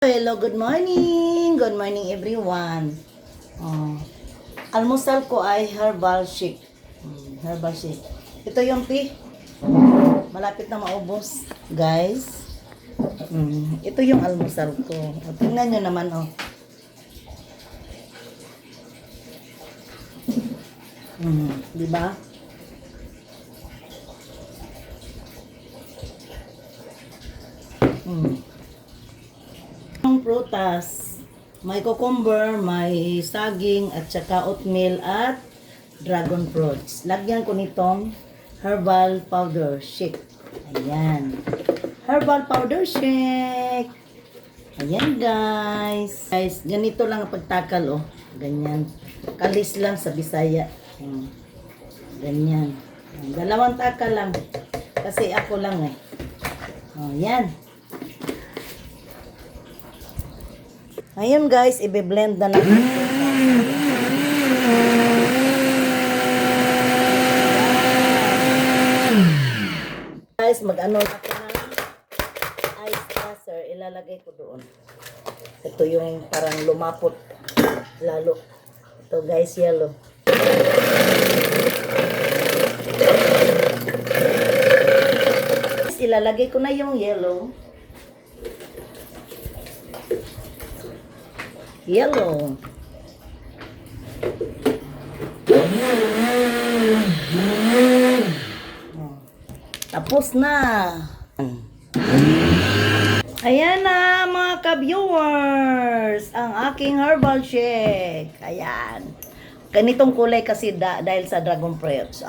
Hello, good morning. Good morning everyone. Oh, almusal ko ay herbal shake. Herbal shake. Ito yung tea. Malapit na maubos, guys. Ito yung almusal ko. O, tingnan nyo naman, oh. Di ba? Ang prutas, may cucumber, may saging, at saka oatmeal at dragon fruits. Lagyan ko nitong herbal powder shake. Ayan. Herbal powder shake. Ayan, guys. Guys, ganito lang ang pagtakal, oh. Ganyan. Kalis lang sa Bisaya. Ganyan. Dalawang takal lang. Kasi ako lang, eh. Oh, yan. Ayun, guys, i-blend na natin. Guys, mag-ano ako ng ice passer. Ilalagay ko doon. Ito yung parang lumapot lalo. Ito, guys, yellow. Ilalagay ko na yung yellow. Yellow. Tapos na. Ayan na, mga ka-viewers, ang aking herbal shake. Ayan. Ganitong kulay kasi dahil sa dragon fruits.